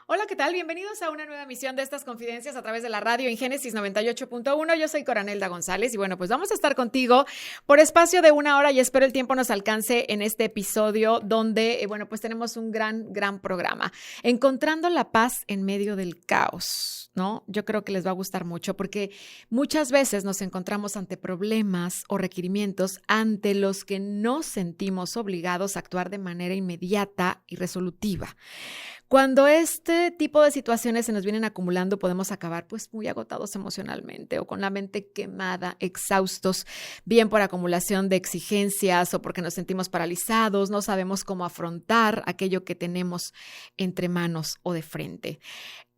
Hola, ¿qué tal? Bienvenidos a una nueva emisión de estas confidencias a través de la radio en Génesis 98.1. Yo soy Coranelda González y bueno, pues vamos a estar contigo por espacio de 1 hora y espero el tiempo nos alcance en este episodio donde, pues tenemos un gran programa. Encontrando la paz en medio del caos, ¿no? Yo creo que les va a gustar mucho porque muchas veces nos encontramos ante problemas o requerimientos ante los que nos sentimos obligados a actuar de manera inmediata y resolutiva. Cuando este tipo de situaciones se nos vienen acumulando, podemos acabar pues muy agotados emocionalmente o con la mente quemada, exhaustos, bien por acumulación de exigencias o porque nos sentimos paralizados, no sabemos cómo afrontar aquello que tenemos entre manos o de frente.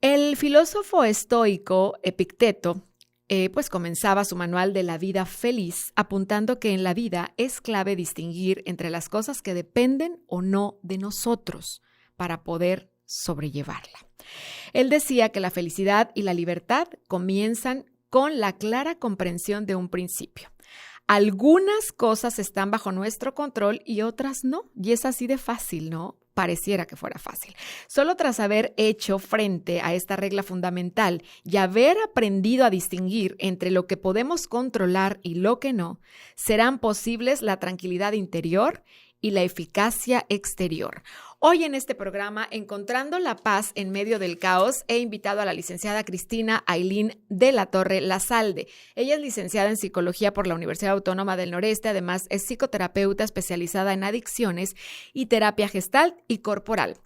El filósofo estoico Epicteto pues comenzaba su manual de la vida feliz apuntando que en la vida es clave distinguir entre las cosas que dependen o no de nosotros para poder sobrellevarla. Él decía que la felicidad y la libertad comienzan con la clara comprensión de un principio. Algunas cosas están bajo nuestro control y otras no, y es así de fácil, ¿no? Pareciera que fuera fácil. Solo tras haber hecho frente a esta regla fundamental y haber aprendido a distinguir entre lo que podemos controlar y lo que no, serán posibles la tranquilidad interior y la eficacia exterior. Hoy en este programa, Encontrando la Paz en Medio del Caos, he invitado a la licenciada Cristina Ailín de la Torre Lazalde. Ella es licenciada en Psicología por la Universidad Autónoma del Noreste, además es psicoterapeuta especializada en adicciones y terapia gestalt y corporal.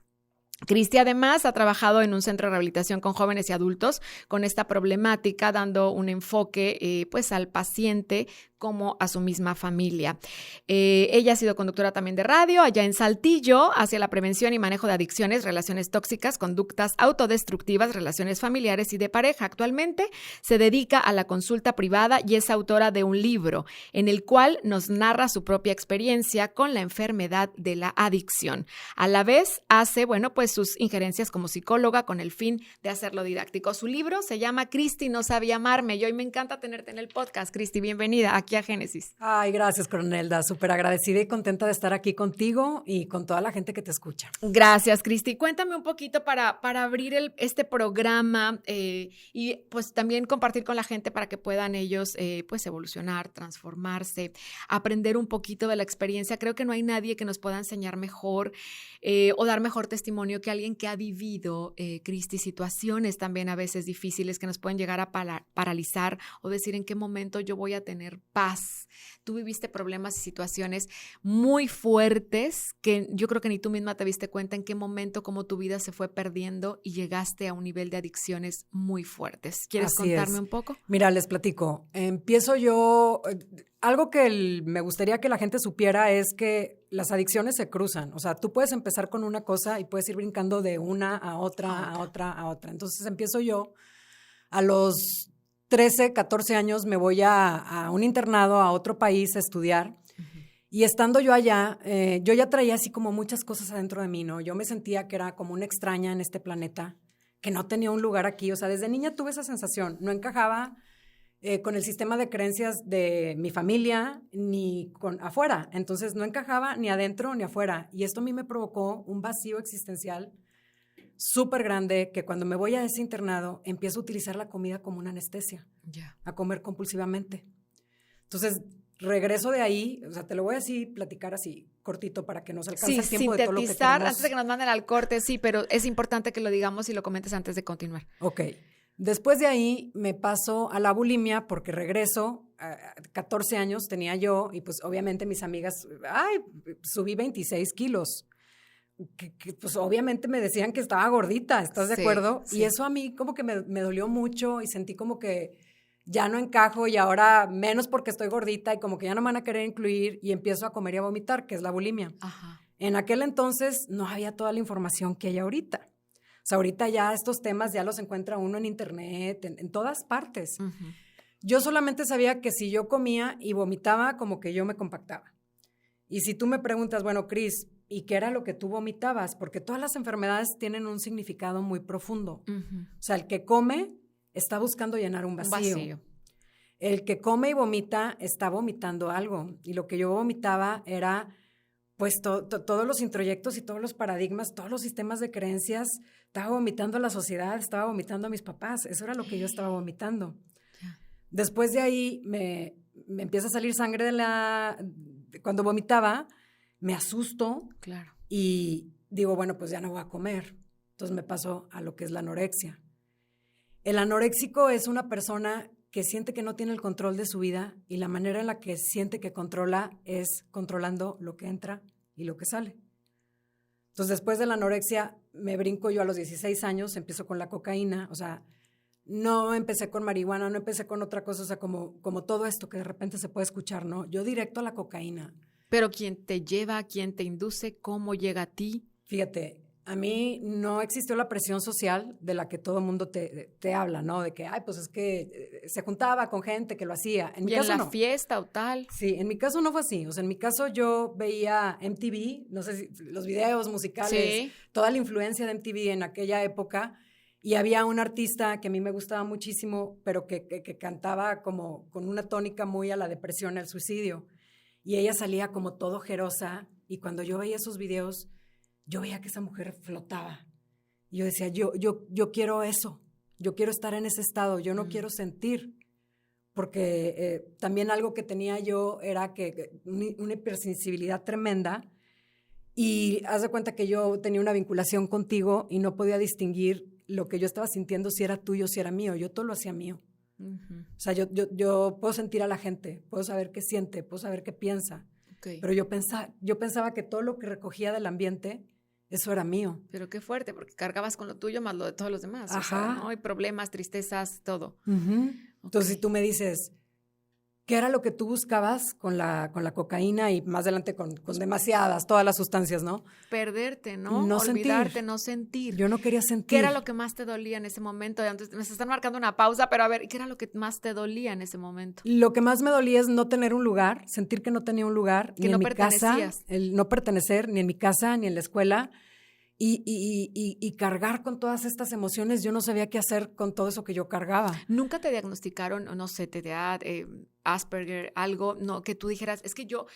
Cristi además ha trabajado en un centro de rehabilitación con jóvenes y adultos con esta problemática, dando un enfoque pues al paciente como a su misma familia. Ella ha sido conductora también de radio allá en Saltillo hacia la prevención y manejo de adicciones, relaciones tóxicas, conductas autodestructivas, relaciones familiares y de pareja. Actualmente se dedica a la consulta privada y es autora de un libro en el cual nos narra su propia experiencia con la enfermedad de la adicción. A la vez hace, pues sus injerencias como psicóloga con el fin de hacerlo didáctico. Su libro se llama Cristi no sabía amarme y hoy me encanta tenerte en el podcast. Cristi, bienvenida aquí a Génesis. Ay, gracias, Coronelda. Súper agradecida y contenta de estar aquí contigo y con toda la gente que te escucha. Gracias, Cristi. Cuéntame un poquito para abrir este programa y pues también compartir con la gente para que puedan ellos pues evolucionar, transformarse, aprender un poquito de la experiencia. Creo que no hay nadie que nos pueda enseñar mejor o dar mejor testimonio que alguien que ha vivido, Cristi, situaciones también a veces difíciles que nos pueden llegar a paralizar o decir en qué momento yo voy a tener paz. Tú viviste problemas y situaciones muy fuertes que yo creo que ni tú misma te diste cuenta en qué momento, cómo tu vida se fue perdiendo y llegaste a un nivel de adicciones muy fuertes. ¿Quieres contarme un poco? Mira, les platico. Empiezo yo. Algo que me gustaría que la gente supiera es que las adicciones se cruzan. O sea, tú puedes empezar con una cosa y puedes ir brincando de una a otra, a otra, a otra. Entonces empiezo yo a los 13, 14 años me voy a un internado a otro país a estudiar. Y estando yo allá, yo ya traía así como muchas cosas adentro de mí, ¿no? Yo me sentía que era como una extraña en este planeta, que no tenía un lugar aquí. O sea, desde niña tuve esa sensación. No encajaba con el sistema de creencias de mi familia ni con afuera. Entonces, no encajaba ni adentro ni afuera. Y esto a mí me provocó un vacío existencial súper grande que cuando me voy a ese internado empiezo a utilizar la comida como una anestesia, a comer compulsivamente. Entonces, regreso de ahí, o sea, te lo voy a así platicar así cortito para que nos alcance el tiempo de todo lo que tenemos. Antes de que nos manden al corte, sí, pero es importante que lo digamos y lo comentes antes de continuar. Ok. Después de ahí me paso a la bulimia porque regreso, 14 años tenía yo y pues obviamente mis amigas, subí 26 kilos. Que pues obviamente me decían que estaba gordita, ¿estás de acuerdo? Sí. Y eso a mí como que me dolió mucho y sentí como que ya no encajo y ahora menos porque estoy gordita y como que ya no me van a querer incluir y empiezo a comer y a vomitar, que es la bulimia. Ajá. En aquel entonces no había toda la información que hay ahorita. O sea, ahorita ya estos temas ya los encuentra uno en internet, en todas partes. Uh-huh. Yo solamente sabía que si yo comía y vomitaba, como que yo me compactaba. Y si tú me preguntas, bueno, Cris, ¿y qué era lo que tú vomitabas? Porque todas las enfermedades tienen un significado muy profundo. Uh-huh. O sea, el que come está buscando llenar un vacío. El que come y vomita está vomitando algo. Y lo que yo vomitaba era pues todos los introyectos y todos los paradigmas, todos los sistemas de creencias, estaba vomitando a la sociedad, estaba vomitando a mis papás, eso era lo que yo estaba vomitando. Después de ahí me empieza a salir sangre cuando vomitaba, me asusto. Claro. Y digo, bueno, pues ya no voy a comer. Entonces me paso a lo que es la anorexia. El anoréxico es una persona que siente que no tiene el control de su vida y la manera en la que siente que controla es controlando lo que entra y lo que sale. Entonces, después de la anorexia, me brinco yo a los 16 años, empiezo con la cocaína, o sea, no empecé con marihuana, no empecé con otra cosa, o sea, como todo esto que de repente se puede escuchar, ¿no? Yo directo a la cocaína. Pero ¿quién te lleva, quién te induce, cómo llega a ti? Fíjate, a mí no existió la presión social de la que todo el mundo te habla, ¿no? De que, ay, pues es que se juntaba con gente que lo hacía. En mi caso, en la no. fiesta o tal. Sí, en mi caso no fue así. O sea, en mi caso yo veía MTV, no sé si los videos musicales, sí, toda la influencia de MTV en aquella época. Y había un artista que a mí me gustaba muchísimo, pero que cantaba como con una tónica muy a la depresión, al suicidio. Y ella salía como todo ojerosa. Y cuando yo veía esos videos, yo veía que esa mujer flotaba. Y yo decía, yo quiero eso. Yo quiero estar en ese estado. Yo no quiero sentir. Porque también algo que tenía yo era que una hipersensibilidad tremenda. Y haz de cuenta que yo tenía una vinculación contigo y no podía distinguir lo que yo estaba sintiendo, si era tuyo, si era mío. Yo todo lo hacía mío. Uh-huh. O sea, yo puedo sentir a la gente, puedo saber qué siente, puedo saber qué piensa. Okay. Pero yo pensaba que todo lo que recogía del ambiente, eso era mío. Pero qué fuerte, porque cargabas con lo tuyo más lo de todos los demás. Ajá. O sea, ¿no? Hay problemas, tristezas, todo. Uh-huh. Okay. Entonces, si tú me dices, ¿qué era lo que tú buscabas con la cocaína y más adelante con demasiadas, todas las sustancias, ¿no? Perderte, ¿no? No olvidarte, sentir. no sentir. Yo no quería sentir. ¿Qué era lo que más te dolía en ese momento? Entonces, me están marcando una pausa, pero a ver, ¿qué era lo que más te dolía en ese momento? Lo que más me dolía es no tener un lugar, sentir que no tenía un lugar, que ni no en mi casa, el no pertenecer, ni en mi casa, ni en la escuela. Y cargar con todas estas emociones, yo no sabía qué hacer con todo eso que yo cargaba. ¿Nunca te diagnosticaron, no sé, TDA, Asperger, algo, no, que tú dijeras, es que yo,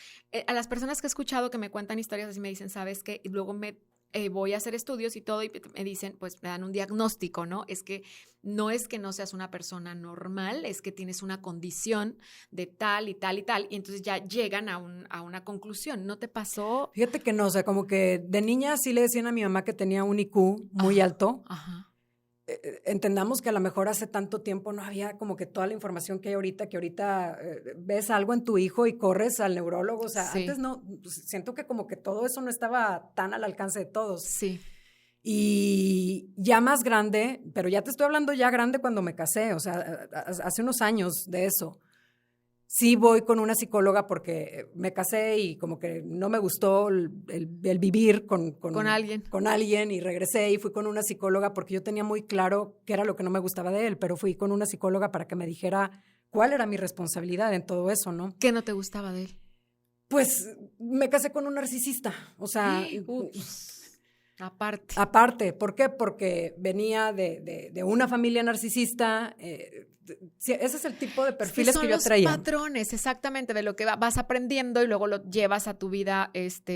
a las personas que he escuchado que me cuentan historias así me dicen, ¿sabes qué? Y luego voy a hacer estudios y todo y me dicen, pues me dan un diagnóstico, ¿no? Es que no seas una persona normal, es que tienes una condición de tal y tal y tal, y entonces ya llegan a una conclusión. ¿No te pasó? Fíjate que no, o sea, como que de niña sí le decían a mi mamá que tenía un IQ muy alto. Ajá. Entendamos que a lo mejor hace tanto tiempo no había como que toda la información que hay ahorita, que ahorita ves algo en tu hijo y corres al neurólogo, o sea, sí. Antes no, pues siento que como que todo eso no estaba tan al alcance de todos. Sí. Y ya más grande, pero ya te estoy hablando ya grande cuando me casé, o sea, hace unos años de eso. Sí voy con una psicóloga porque me casé y como que no me gustó el vivir con alguien y regresé y fui con una psicóloga porque yo tenía muy claro qué era lo que no me gustaba de él, pero fui con una psicóloga para que me dijera cuál era mi responsabilidad en todo eso, ¿no? ¿Qué no te gustaba de él? Pues me casé con un narcisista, o sea... Aparte, ¿por qué? Porque venía de una familia narcisista. Ese es el tipo de perfiles que yo traía. Son los patrones, exactamente, de lo que vas aprendiendo y luego lo llevas a tu vida,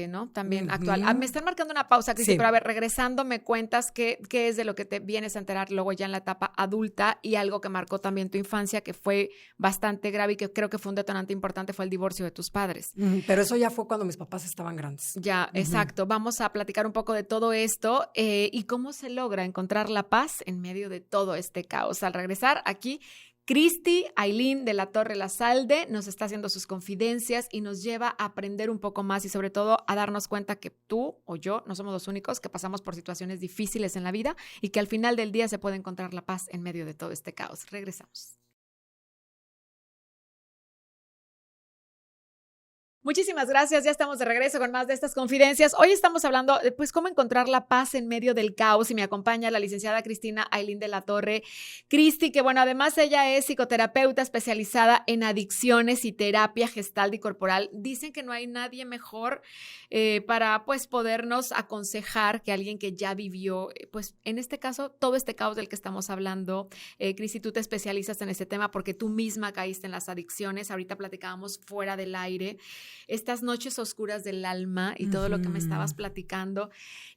¿no? También actual. Me están marcando una pausa, Cristi, sí. Pero a ver, regresando, me cuentas qué es de lo que te vienes a enterar luego ya en la etapa adulta y algo que marcó también tu infancia, que fue bastante grave y que creo que fue un detonante importante, fue el divorcio de tus padres. Pero eso ya fue cuando mis papás estaban grandes. Ya, exacto. Vamos a platicar un poco de todo esto y cómo se logra encontrar la paz en medio de todo este caos. Al regresar aquí, Cristi Aylin de la Torre La Salde nos está haciendo sus confidencias y nos lleva a aprender un poco más y sobre todo a darnos cuenta que tú o yo no somos los únicos que pasamos por situaciones difíciles en la vida y que al final del día se puede encontrar la paz en medio de todo este caos. Regresamos. Muchísimas gracias, ya estamos de regreso con más de estas confidencias. Hoy estamos hablando de pues cómo encontrar la paz en medio del caos y me acompaña la licenciada Cristina Aylin de la Torre. Cristi, que bueno, además ella es psicoterapeuta especializada en adicciones y terapia gestal y corporal. Dicen que no hay nadie mejor para pues podernos aconsejar que alguien que ya vivió, pues en este caso, todo este caos del que estamos hablando. Cristi, tú te especializas en este tema porque tú misma caíste en las adicciones. Ahorita platicábamos fuera del aire. estas noches oscuras del alma y todo lo que me estabas platicando.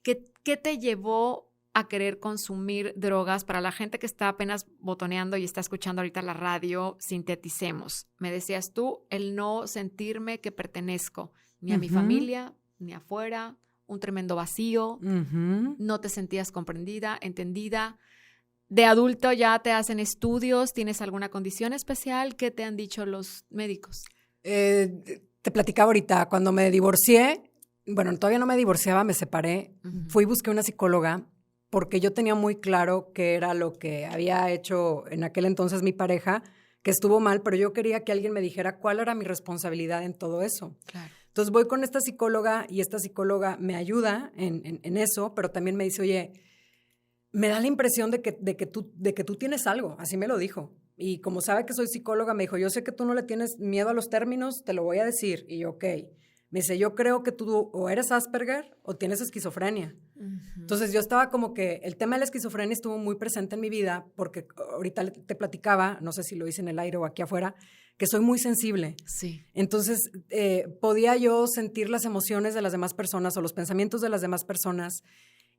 ¿Qué te llevó a querer consumir drogas? Para la gente que está apenas botoneando y está escuchando ahorita la radio, sinteticemos. Me decías tú, el no sentirme que pertenezco ni a mi familia, ni afuera, un tremendo vacío, no te sentías comprendida, entendida. De adulto ya te hacen estudios, ¿tienes alguna condición especial? ¿Qué te han dicho los médicos? Te platicaba ahorita, cuando me divorcié, bueno, todavía no me divorciaba, me separé, fui y busqué una psicóloga porque yo tenía muy claro qué era lo que había hecho en aquel entonces mi pareja, que estuvo mal, pero yo quería que alguien me dijera cuál era mi responsabilidad en todo eso. Claro. Entonces voy con esta psicóloga y esta psicóloga me ayuda en eso, pero también me dice, oye, me da la impresión de que tú tienes algo, así me lo dijo. Y como sabe que soy psicóloga, me dijo, yo sé que tú no le tienes miedo a los términos, te lo voy a decir. Y yo, ok. Me dice, yo creo que tú o eres Asperger o tienes esquizofrenia. Entonces yo estaba como que el tema de la esquizofrenia estuvo muy presente en mi vida porque ahorita te platicaba, no sé si lo hice en el aire o aquí afuera, que soy muy sensible. Sí. Entonces podía yo sentir las emociones de las demás personas o los pensamientos de las demás personas.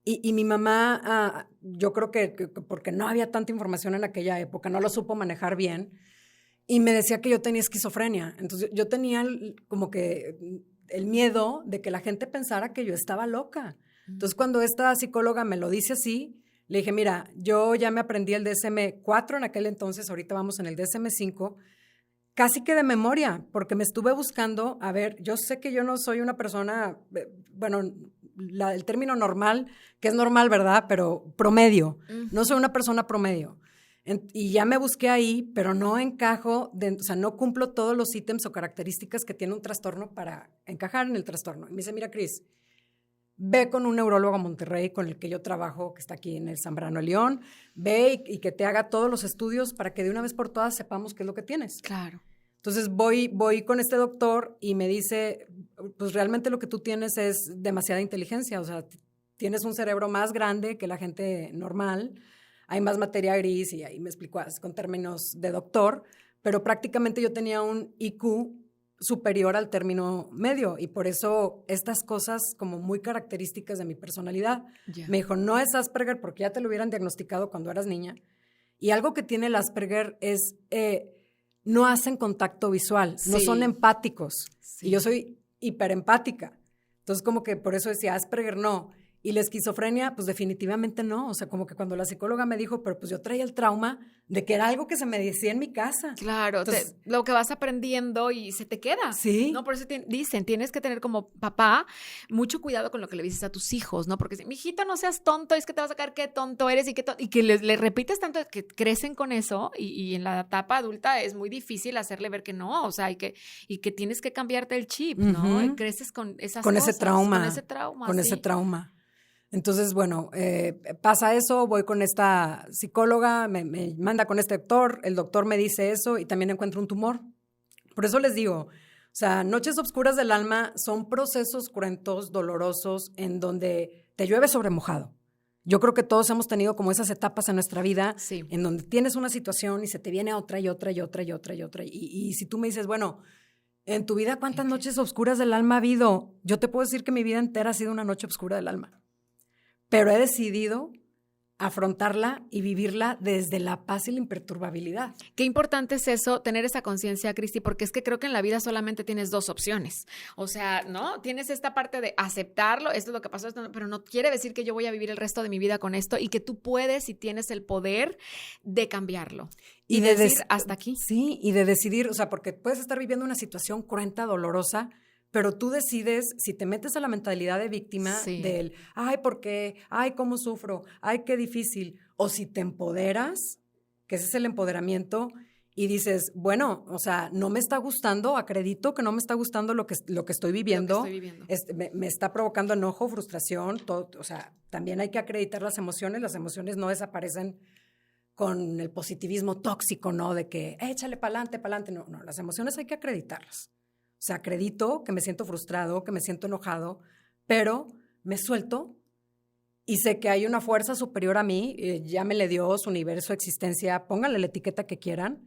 Y mi mamá, yo creo que porque no había tanta información en aquella época, no lo supo manejar bien y me decía que yo tenía esquizofrenia. Entonces yo tenía como que el miedo de que la gente pensara que yo estaba loca. Entonces cuando esta psicóloga me lo dice así, le dije, mira, yo ya me aprendí el DSM-4 en aquel entonces, ahorita vamos en el DSM-5, casi que de memoria, porque me estuve buscando, a ver, yo sé que yo no soy una persona, bueno, el término normal, que es normal, ¿verdad? Pero promedio. No soy una persona promedio. Y ya me busqué ahí, pero no encajo, o sea, no cumplo todos los ítems o características que tiene un trastorno para encajar en el trastorno. Y me dice, mira, Cris, ve con un neurólogo a Monterrey con el que yo trabajo, que está aquí en el Zambrano León, ve y que te haga todos los estudios para que de una vez por todas sepamos qué es lo que tienes. Claro. Entonces voy con este doctor y me dice, pues realmente lo que tú tienes es demasiada inteligencia, o sea, tienes un cerebro más grande que la gente normal, hay más materia gris y ahí me explicó con términos de doctor, pero prácticamente yo tenía un IQ superior al término medio y por eso estas cosas como muy características de mi personalidad. Yeah. Me dijo, no es Asperger porque ya te lo hubieran diagnosticado cuando eras niña y algo que tiene el Asperger es... no hacen contacto visual, no son empáticos. Sí. Y yo soy hiperempática. Entonces, como que por eso decía Asperger no. Y la esquizofrenia, pues definitivamente no. O sea, como que cuando la psicóloga me dijo, pero pues yo traía el trauma de que era algo que se me decía en mi casa. Claro, entonces, lo que vas aprendiendo y se te queda. Sí. ¿No? Por eso dicen, tienes que tener como papá mucho cuidado con lo que le dices a tus hijos, ¿no? Porque si, mijito, no seas tonto, es que te vas a sacar qué tonto eres y que le repites tanto que crecen con eso y en la etapa adulta es muy difícil hacerle ver que no, o sea, y que tienes que cambiarte el chip, ¿no? Y creces con esas con cosas. Ese trauma. Con ese trauma. Con ese trauma. Entonces, bueno, pasa eso, voy con esta psicóloga, me manda con este doctor, el doctor me dice eso y también encuentro un tumor. Por eso les digo, o sea, noches oscuras del alma son procesos cruentos, dolorosos, en donde te llueve sobre mojado. Yo creo que todos hemos tenido como esas etapas en nuestra vida, sí, en donde tienes una situación y se te viene otra y otra y otra y otra y otra. Y si tú me dices, bueno, en tu vida, ¿cuántas noches oscuras del alma ha habido? Yo te puedo decir que mi vida entera ha sido una noche oscura del alma. Pero he decidido afrontarla y vivirla desde la paz y la imperturbabilidad. Qué importante es eso, tener esa conciencia, Cristi, porque es que creo que en la vida solamente tienes dos opciones. O sea, ¿no? Tienes esta parte de aceptarlo, esto es lo que pasó, pero no quiere decir que yo voy a vivir el resto de mi vida con esto y que tú puedes y tienes el poder de cambiarlo. Y de decir hasta aquí. Sí, y de decidir, o sea, porque puedes estar viviendo una situación cruenta, dolorosa, pero tú decides, si te metes a la mentalidad de víctima, sí, del, ay, ¿por qué? Ay, ¿cómo sufro? Ay, qué difícil. O si te empoderas, que ese es el empoderamiento, y dices, bueno, o sea, no me está gustando, acredito que no me está gustando lo que estoy viviendo. Me está provocando enojo, frustración, todo, o sea, también hay que acreditar las emociones no desaparecen con el positivismo tóxico, ¿no? De que, échale pa'lante, no, las emociones hay que acreditarlas. O sea, acredito que me siento frustrado, que me siento enojado, pero me suelto y sé que hay una fuerza superior a mí, llámele Dios, universo, existencia, pónganle la etiqueta que quieran,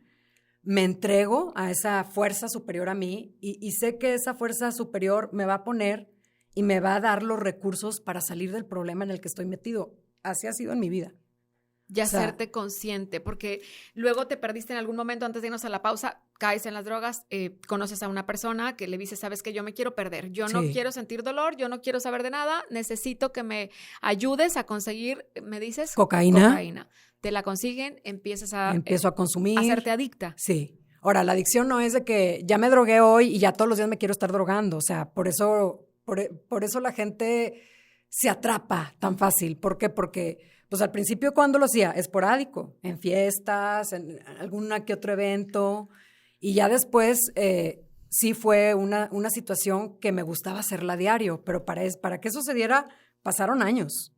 me entrego a esa fuerza superior a mí y sé que esa fuerza superior me va a poner y me va a dar los recursos para salir del problema en el que estoy metido. Así ha sido en mi vida. Y hacerte consciente, porque luego te perdiste en algún momento antes de irnos a la pausa, caes en las drogas, conoces a una persona que le dices, sabes que yo me quiero perder, yo no quiero sentir dolor, yo no quiero saber de nada, necesito que me ayudes a conseguir, me dices, cocaína. Te la consiguen, empiezo a consumir. A hacerte adicta. Sí. Ahora, la adicción no es de que ya me drogué hoy y ya todos los días me quiero estar drogando. O sea, por eso la gente se atrapa tan fácil. ¿Por qué? Porque pues al principio, ¿cuándo lo hacía? Esporádico, en fiestas, en algún que otro evento. Y ya después sí fue una situación que me gustaba hacerla a diario. Pero para que eso se diera, pasaron años.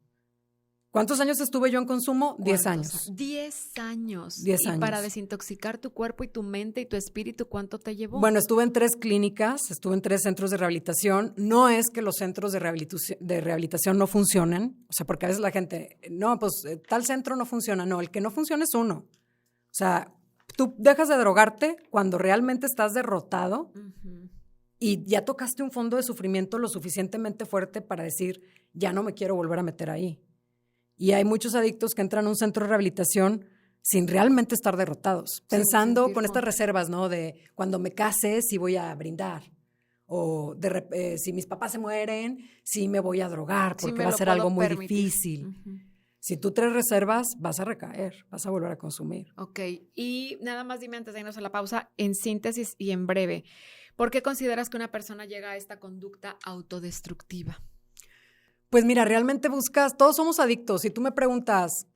¿Cuántos años estuve yo en consumo? 10 años. 10 años. 10 años. Y para desintoxicar tu cuerpo y tu mente y tu espíritu, ¿cuánto te llevó? Bueno, estuve en 3 clínicas, estuve en 3 centros de rehabilitación. No es que los centros de rehabilitación no funcionen, o sea, porque a veces la gente, no, pues tal centro no funciona. No, el que no funciona es uno. O sea, tú dejas de drogarte cuando realmente estás derrotado y ya tocaste un fondo de sufrimiento lo suficientemente fuerte para decir, ya no me quiero volver a meter ahí. Y hay muchos adictos que entran a un centro de rehabilitación sin realmente estar derrotados, pensando con estas reservas, ¿no? De cuando me case, sí voy a brindar. O si mis papás se mueren, sí me voy a drogar, porque va a ser algo muy difícil. Si tú traes reservas, vas a recaer, vas a volver a consumir. Ok, y nada más dime antes de irnos a la pausa, en síntesis y en breve, ¿por qué consideras que una persona llega a esta conducta autodestructiva? Pues mira, realmente todos somos adictos. Si tú me preguntas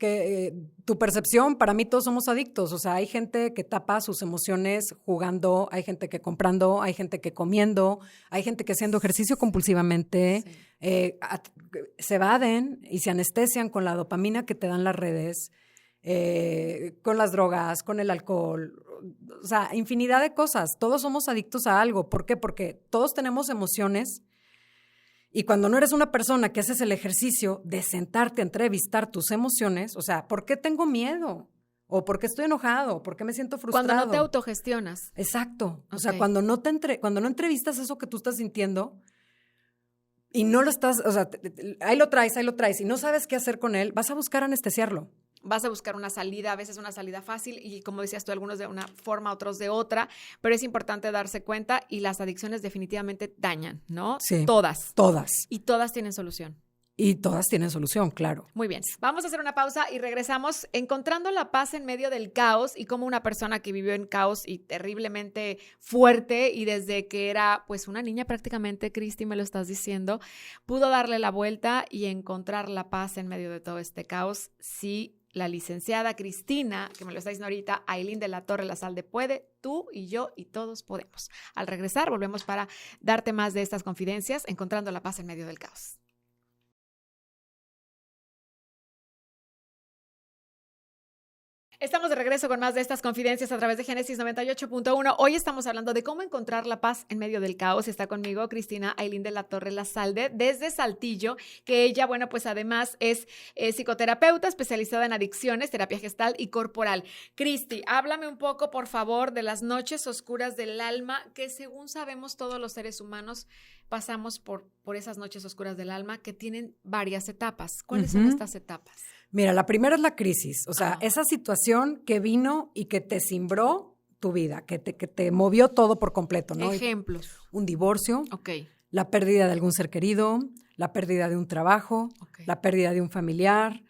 tu percepción, para mí todos somos adictos. O sea, hay gente que tapa sus emociones jugando, hay gente que comprando, hay gente que comiendo, hay gente que haciendo ejercicio compulsivamente, se evaden y se anestesian con la dopamina que te dan las redes, con las drogas, con el alcohol, o sea, infinidad de cosas. Todos somos adictos a algo. ¿Por qué? Porque todos tenemos emociones. Y cuando no eres una persona que haces el ejercicio de sentarte a entrevistar tus emociones, o sea, ¿por qué tengo miedo? ¿O por qué estoy enojado? ¿Por qué me siento frustrado? Cuando no te autogestionas. Exacto. O sea, cuando no entrevistas eso que tú estás sintiendo y no lo estás, o sea, ahí lo traes, y no sabes qué hacer con él, vas a buscar anestesiarlo. Vas a buscar una salida, a veces una salida fácil y como decías tú, algunos de una forma, otros de otra, pero es importante darse cuenta y las adicciones definitivamente dañan, ¿no? Sí. Todas. Todas. Y todas tienen solución. Y todas tienen solución, claro. Muy bien, vamos a hacer una pausa y regresamos encontrando la paz en medio del caos y cómo una persona que vivió en caos y terriblemente fuerte y desde que era pues una niña prácticamente, Cristi, me lo estás diciendo, pudo darle la vuelta y encontrar la paz en medio de todo este caos. Sí, la licenciada Cristina, que me lo está diciendo ahorita, Aylin de la Torre La Salde puede, tú y yo y todos podemos. Al regresar volvemos para darte más de estas confidencias, encontrando la paz en medio del caos. Estamos de regreso con más de estas confidencias a través de Génesis 98.1. Hoy estamos hablando de cómo encontrar la paz en medio del caos. Está conmigo Cristina Aylin de la Torre La Salde desde Saltillo, que ella, bueno, pues además es psicoterapeuta especializada en adicciones, terapia gestal y corporal. Cristi, háblame un poco, por favor, de las noches oscuras del alma, que según sabemos todos los seres humanos pasamos por esas noches oscuras del alma que tienen varias etapas. ¿Cuáles son estas etapas? Mira, la primera es la crisis, o sea, esa situación que vino y que te cimbró tu vida, que te movió todo por completo, ¿no? Ejemplos. Un divorcio, la pérdida de algún ser querido, la pérdida de un trabajo, la pérdida de un familiar,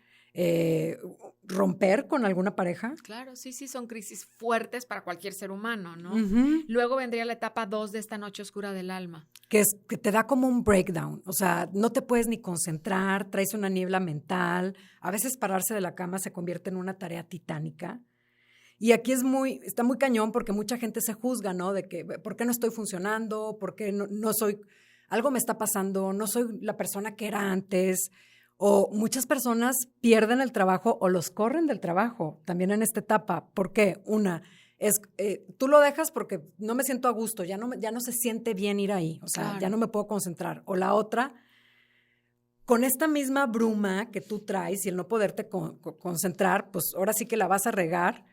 romper con alguna pareja. Claro, sí, son crisis fuertes para cualquier ser humano, ¿no? Luego vendría la etapa 2 de esta noche oscura del alma. Que te da como un breakdown, o sea, no te puedes ni concentrar, traes una niebla mental, a veces pararse de la cama se convierte en una tarea titánica. Y aquí está muy cañón porque mucha gente se juzga, ¿no? De que, ¿por qué no estoy funcionando? ¿Por qué no soy, algo me está pasando? No soy la persona que era antes. O muchas personas pierden el trabajo o los corren del trabajo también en esta etapa. ¿Por qué? Una es, tú lo dejas porque no me siento a gusto, ya no se siente bien ir ahí, o sea, ya no me puedo concentrar. O la otra, con esta misma bruma que tú traes y el no poderte concentrar, pues ahora sí que la vas a regar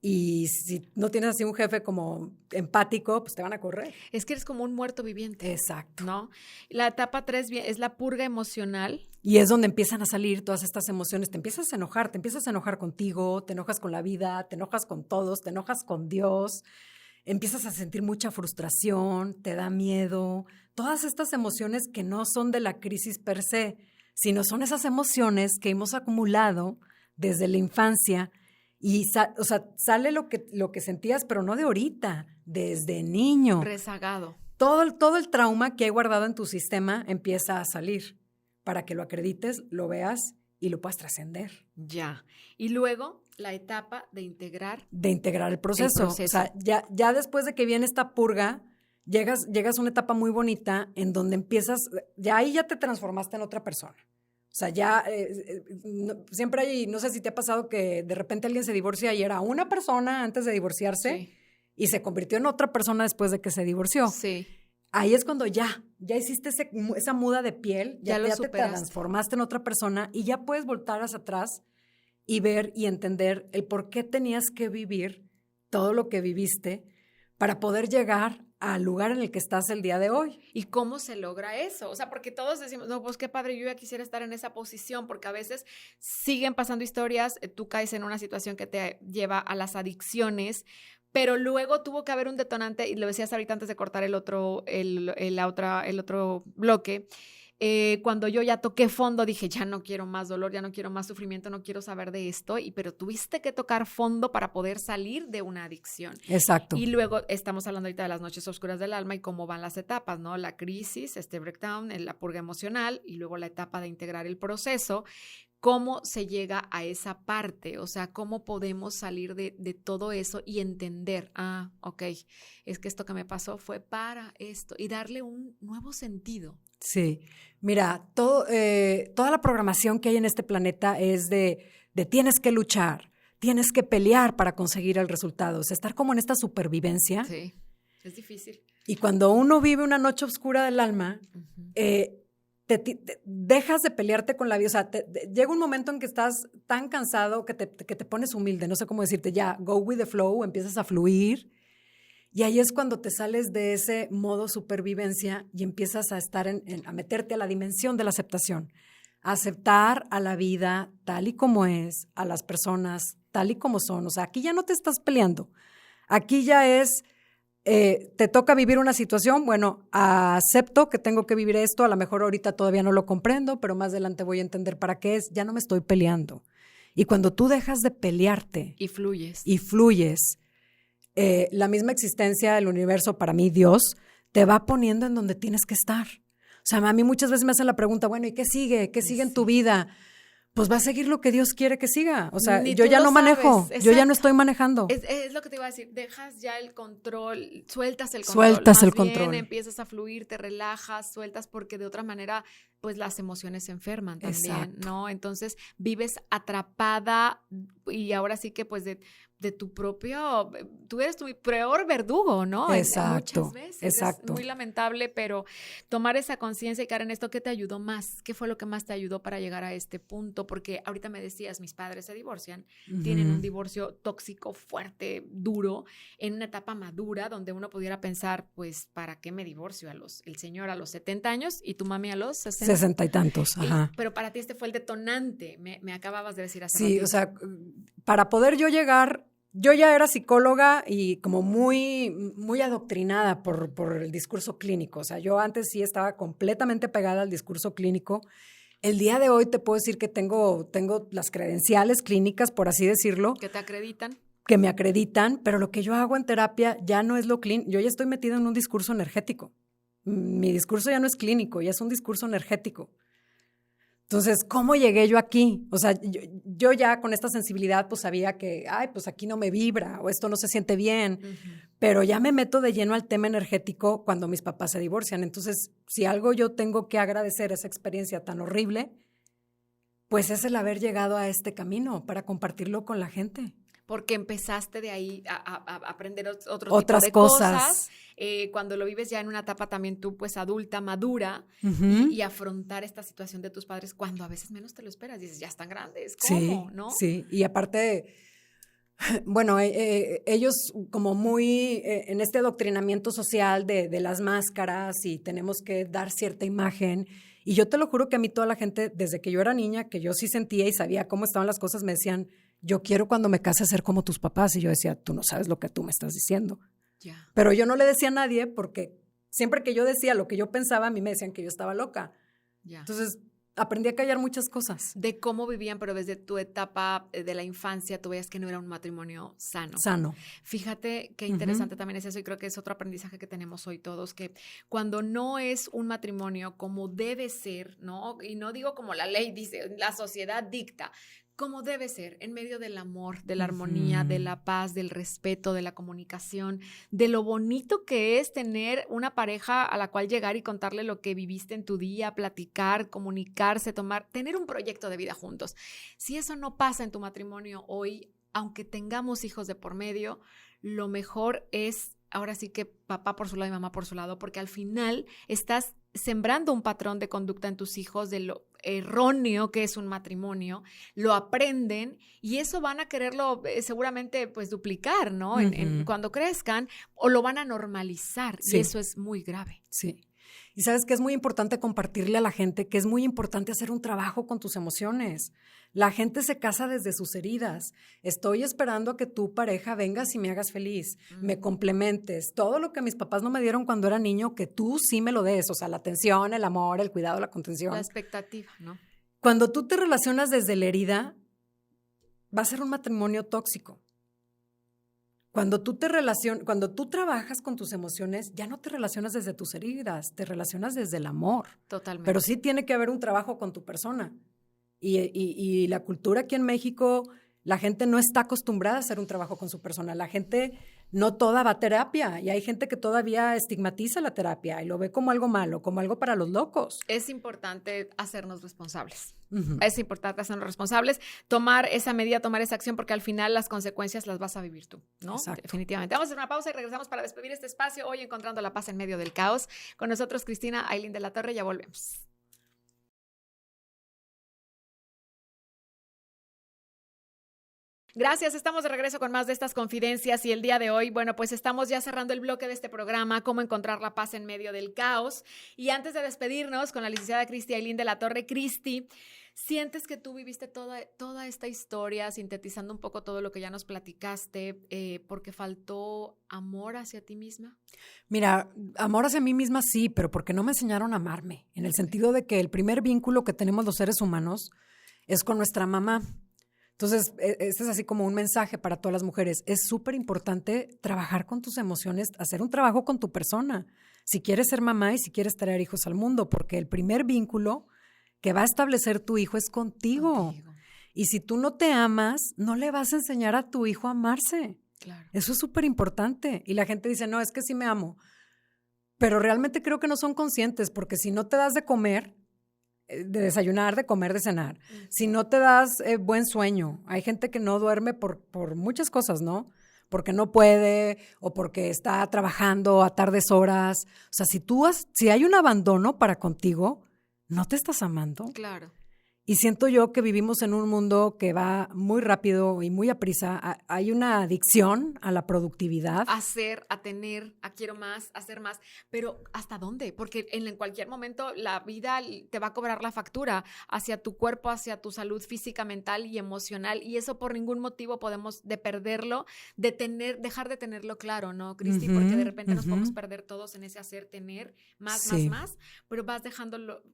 Y si no tienes así un jefe como empático, pues te van a correr. Es que eres como un muerto viviente. Exacto. ¿No? La etapa 3 es la purga emocional. Y es donde empiezan a salir todas estas emociones. Te empiezas a enojar contigo, te enojas con la vida, te enojas con todos, te enojas con Dios, empiezas a sentir mucha frustración, te da miedo. Todas estas emociones que no son de la crisis per se, sino son esas emociones que hemos acumulado desde la infancia. Y sale lo que sentías, pero no de ahorita, desde niño. Rezagado. Todo el trauma que hay guardado en tu sistema empieza a salir para que lo acredites, lo veas y lo puedas trascender. Ya. Y luego la etapa de integrar. De integrar el proceso. O sea, ya después de que viene esta purga, llegas a una etapa muy bonita en donde empiezas, ya ahí ya te transformaste en otra persona. O sea, ya siempre hay, no sé si te ha pasado que de repente alguien se divorcia y era una persona antes de divorciarse, sí, y se convirtió en otra persona después de que se divorció. Sí. Ahí es cuando ya hiciste esa muda de piel, ya te transformaste en otra persona y ya puedes voltar hacia atrás y ver y entender el por qué tenías que vivir todo lo que viviste para poder llegar al lugar en el que estás el día de hoy. ¿Y cómo se logra eso? O sea, porque todos decimos, no, pues qué padre, yo ya quisiera estar en esa posición, porque a veces siguen pasando historias, tú caes en una situación que te lleva a las adicciones, pero luego tuvo que haber un detonante, y lo decías ahorita antes de cortar el otro bloque. Cuando yo ya toqué fondo, dije, ya no quiero más dolor, ya no quiero más sufrimiento, no quiero saber de esto, pero tuviste que tocar fondo para poder salir de una adicción. Exacto. Y luego estamos hablando ahorita de las noches oscuras del alma y cómo van las etapas, ¿no? La crisis, breakdown, la purga emocional y luego la etapa de integrar el proceso. ¿Cómo se llega a esa parte? O sea, ¿cómo podemos salir de todo eso y entender, ok, es que esto que me pasó fue para esto y darle un nuevo sentido? Sí, mira, toda la programación que hay en este planeta es de tienes que luchar, tienes que pelear para conseguir el resultado, o sea, estar como en esta supervivencia. Sí, es difícil. Y cuando uno vive una noche oscura del alma, uh-huh, te dejas de pelearte con la vida, o sea, llega un momento en que estás tan cansado que te pones humilde, no sé cómo decirte, ya, go with the flow, empiezas a fluir. Y ahí es cuando te sales de ese modo supervivencia y empiezas a estar a meterte a la dimensión de la aceptación. A aceptar a la vida tal y como es, a las personas tal y como son. O sea, aquí ya no te estás peleando. Aquí ya es, te toca vivir una situación, bueno, acepto que tengo que vivir esto, a lo mejor ahorita todavía no lo comprendo, pero más adelante voy a entender para qué es, ya no me estoy peleando. Y cuando tú dejas de pelearte y fluyes, la misma existencia del universo, para mí Dios, te va poniendo en donde tienes que estar. O sea, a mí muchas veces me hacen la pregunta, bueno, ¿y qué sigue? ¿Qué sigue en tu vida? Pues va a seguir lo que Dios quiere que siga. O sea, yo ya no manejo, exacto, yo ya no estoy manejando. Es lo que te iba a decir, dejas ya el control, sueltas el control. Sueltas el control. Empiezas a fluir, te relajas, sueltas, porque de otra manera, pues las emociones se enferman también, exacto, ¿no? Entonces vives atrapada y ahora sí que pues de tu propio, tú eres tu peor verdugo, ¿no? Exacto, muchas veces. Exacto. Es muy lamentable, pero tomar esa conciencia y caer en esto, ¿qué te ayudó más? ¿Qué fue lo que más te ayudó para llegar a este punto? Porque ahorita me decías, mis padres se divorcian, uh-huh, tienen un divorcio tóxico, fuerte, duro, en una etapa madura donde uno pudiera pensar, pues, ¿para qué me divorcio? El señor a los 70 años y tu mami a los 60. 60 y tantos, ajá. Pero para ti este fue el detonante, me acababas de decir hace Sí, ratito. O sea, para poder yo llegar, yo ya era psicóloga y como muy, muy adoctrinada por el discurso clínico. O sea, yo antes sí estaba completamente pegada al discurso clínico. El día de hoy te puedo decir que tengo las credenciales clínicas, por así decirlo. ¿Que te acreditan? Que me acreditan, pero lo que yo hago en terapia ya no es lo clínico. Yo ya estoy metida en un discurso energético. Mi discurso ya no es clínico, ya es un discurso energético. Entonces, ¿cómo llegué yo aquí? O sea, yo ya con esta sensibilidad pues sabía que, pues aquí no me vibra o esto no se siente bien, uh-huh, pero ya me meto de lleno al tema energético cuando mis papás se divorcian. Entonces, si algo yo tengo que agradecer esa experiencia tan horrible, pues es el haber llegado a este camino para compartirlo con la gente. Porque empezaste de ahí a aprender otras tipo de cosas. Cuando lo vives ya en una etapa también tú, pues adulta, madura, uh-huh, y afrontar esta situación de tus padres cuando a veces menos te lo esperas. Dices, ya están grandes, ¿cómo? Sí, ¿no? Sí, y aparte, Bueno, ellos como muy en este adoctrinamiento social de las máscaras y tenemos que dar cierta imagen. Y yo te lo juro que a mí toda la gente, desde que yo era niña, que yo sí sentía y sabía cómo estaban las cosas, me decían, yo quiero cuando me case ser como tus papás. Y yo decía, tú no sabes lo que tú me estás diciendo. Ya. Pero yo no le decía a nadie porque siempre que yo decía lo que yo pensaba, a mí me decían que yo estaba loca. Ya. Entonces aprendí a callar muchas cosas. De cómo vivían, pero desde tu etapa de la infancia, tú veías que no era un matrimonio sano. Sano. Fíjate qué interesante también es eso, y creo que es otro aprendizaje que tenemos hoy todos, que cuando no es un matrimonio como debe ser, ¿no? Y no digo como la ley dice, la sociedad dicta, como debe ser, en medio del amor, de la armonía, de la paz, del respeto, de la comunicación, de lo bonito que es tener una pareja a la cual llegar y contarle lo que viviste en tu día, platicar, comunicarse, tener un proyecto de vida juntos. Si eso no pasa en tu matrimonio hoy, aunque tengamos hijos de por medio, lo mejor es ahora sí que papá por su lado y mamá por su lado, porque al final estás sembrando un patrón de conducta en tus hijos de lo erróneo que es un matrimonio, lo aprenden y eso van a quererlo seguramente pues duplicar, ¿no? Cuando crezcan, o lo van a normalizar, y eso es muy grave. Sí. Y sabes que es muy importante compartirle a la gente que es muy importante hacer un trabajo con tus emociones. La gente se casa desde sus heridas. Estoy esperando a que tu pareja vengas y me hagas feliz, me complementes. Todo lo que mis papás no me dieron cuando era niño, que tú sí me lo des. O sea, la atención, el amor, el cuidado, la contención. La expectativa, ¿no? Cuando tú te relacionas desde la herida, va a ser un matrimonio tóxico. Cuando tú trabajas con tus emociones, ya no te relacionas desde tus heridas, te relacionas desde el amor. Totalmente. Pero sí tiene que haber un trabajo con tu persona. Y la cultura aquí en México, la gente no está acostumbrada a hacer un trabajo con su persona. La gente no toda va a terapia y hay gente que todavía estigmatiza la terapia y lo ve como algo malo, como algo para los locos. Es importante hacernos responsables. Es importante hacernos responsables, tomar esa medida, tomar esa acción, porque al final las consecuencias las vas a vivir tú, ¿no? Exacto. Definitivamente. Vamos a hacer una pausa y regresamos para despedir este espacio. Hoy encontrando la paz en medio del caos. Con nosotros Cristina Ailín de la Torre. Ya volvemos. Gracias, estamos de regreso con más de estas confidencias y el día de hoy, bueno, pues estamos ya cerrando el bloque de este programa, cómo encontrar la paz en medio del caos. Y antes de despedirnos con la licenciada Cristi Ailín de la Torre, Cristi, ¿sientes que tú viviste toda esta historia, sintetizando un poco todo lo que ya nos platicaste, porque faltó amor hacia ti misma? Mira, amor hacia mí misma sí, pero porque no me enseñaron a amarme, en el sentido de que el primer vínculo que tenemos los seres humanos es con nuestra mamá. Entonces, este es así como un mensaje para todas las mujeres. Es súper importante trabajar con tus emociones, hacer un trabajo con tu persona, si quieres ser mamá y si quieres traer hijos al mundo, porque el primer vínculo que va a establecer tu hijo es contigo. Y si tú no te amas, no le vas a enseñar a tu hijo a amarse. Claro. Eso es súper importante. Y la gente dice, no, es que sí me amo. Pero realmente creo que no son conscientes, porque si no te das de comer, de desayunar, de comer, de cenar. Si no te das buen sueño, hay gente que no duerme por muchas cosas, ¿no? Porque no puede o porque está trabajando a tardes horas. O sea, si hay un abandono para contigo, no te estás amando. Claro. Y siento yo que vivimos en un mundo que va muy rápido y muy aprisa. Hay una adicción a la productividad. A tener, a quiero más, a hacer más. Pero ¿hasta dónde? Porque en cualquier momento la vida te va a cobrar la factura hacia tu cuerpo, hacia tu salud física, mental y emocional. Y eso por ningún motivo podemos dejar de tenerlo claro, ¿no, Cristi? Porque de repente nos podemos perder todos en ese hacer, tener más, pero vas dejándolo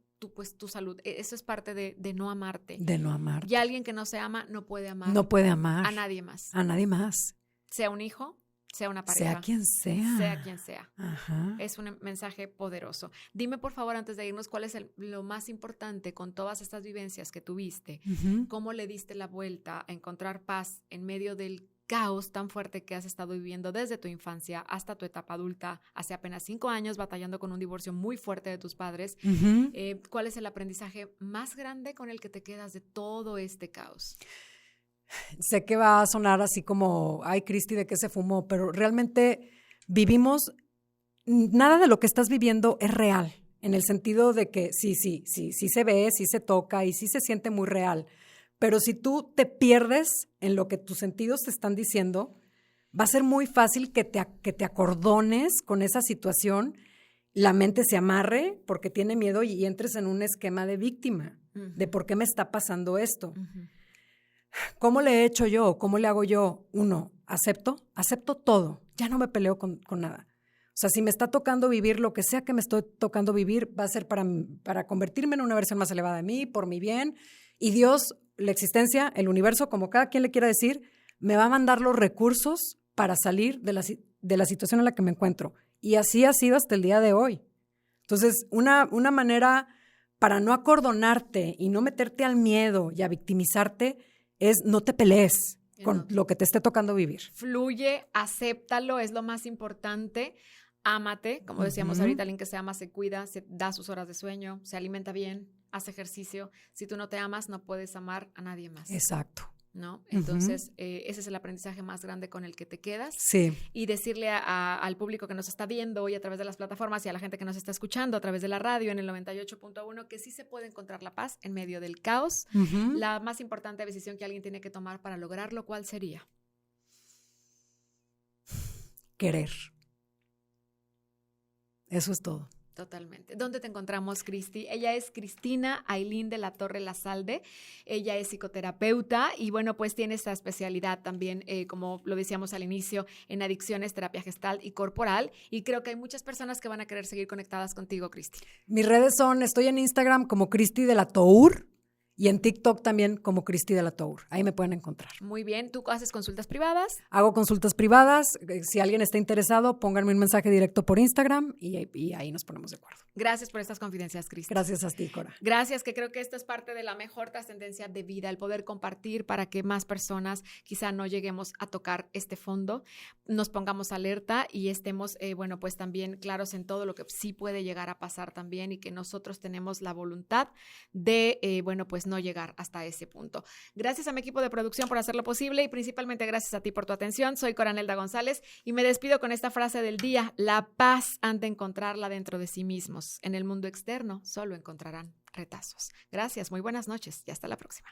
tu salud. Eso es parte de no amarte. De no amarte. Y alguien que no se ama no puede amar. No puede amar. A nadie más. A nadie más. Sea un hijo, sea una pareja. Sea quien sea. Sea quien sea. Ajá. Es un mensaje poderoso. Dime, por favor, antes de irnos, ¿cuál es lo más importante con todas estas vivencias que tuviste? ¿Cómo le diste la vuelta a encontrar paz en medio del caos tan fuerte que has estado viviendo desde tu infancia hasta tu etapa adulta, hace apenas 5 años, batallando con un divorcio muy fuerte de tus padres? ¿Cuál es el aprendizaje más grande con el que te quedas de todo este caos? Sé que va a sonar así como, ay, Cristi, ¿de qué se fumó? Pero realmente nada de lo que estás viviendo es real, en el sentido de que sí se ve, sí se toca y sí se siente muy real. Pero si tú te pierdes en lo que tus sentidos te están diciendo, va a ser muy fácil que te acordones con esa situación, la mente se amarre porque tiene miedo y entres en un esquema de víctima, de por qué me está pasando esto. ¿Cómo le he hecho yo? ¿Cómo le hago yo? Uno, acepto todo, ya no me peleo con nada. O sea, si me está tocando vivir lo que sea que me estoy tocando vivir, va a ser para convertirme en una versión más elevada de mí, por mi bien. Y Dios, la existencia, el universo, como cada quien le quiera decir, me va a mandar los recursos para salir de la situación en la que me encuentro. Y así ha sido hasta el día de hoy. Entonces, una manera para no acordonarte y no meterte al miedo y a victimizarte es no te pelees con lo que te esté tocando vivir. Fluye, acéptalo, es lo más importante. Ámate, como decíamos ahorita, alguien que se ama se cuida, se da sus horas de sueño, se alimenta bien, hace ejercicio. Si tú no te amas, no puedes amar a nadie más. Exacto. ¿No? Entonces, ese es el aprendizaje más grande con el que te quedas. Sí. Y decirle al público que nos está viendo hoy a través de las plataformas y a la gente que nos está escuchando a través de la radio en el 98.1 que sí se puede encontrar la paz en medio del caos. La más importante decisión que alguien tiene que tomar para lograrlo, ¿cuál sería? Querer. Eso es todo. Totalmente. ¿Dónde te encontramos, Cristi? Ella es Cristina Ailín de la Torre Lazalde. Ella es psicoterapeuta y bueno, pues tiene esta especialidad también, como lo decíamos al inicio, en adicciones, terapia gestal y corporal. Y creo que hay muchas personas que van a querer seguir conectadas contigo, Cristi. Mis redes estoy en Instagram como Cristi de la Tour y en TikTok también como Cristi de la Tour. Ahí me pueden encontrar. Muy bien. ¿Tú haces consultas privadas? Hago consultas privadas. Si alguien está interesado, pónganme un mensaje directo por Instagram y ahí nos ponemos de acuerdo. Gracias por estas confidencias, Cristi. Gracias a ti, Cora. Gracias, que creo que esto es parte de la mejor trascendencia de vida, el poder compartir para que más personas quizá no lleguemos a tocar este fondo, nos pongamos alerta y estemos, bueno, pues también claros en todo lo que sí puede llegar a pasar también y que nosotros tenemos la voluntad de, bueno, pues no llegar hasta ese punto. Gracias a mi equipo de producción por hacerlo posible y principalmente gracias a ti por tu atención. Soy Coranelda González y me despido con esta frase del día: la paz han de encontrarla dentro de sí mismos. En el mundo externo solo encontrarán retazos. Gracias, muy buenas noches y hasta la próxima.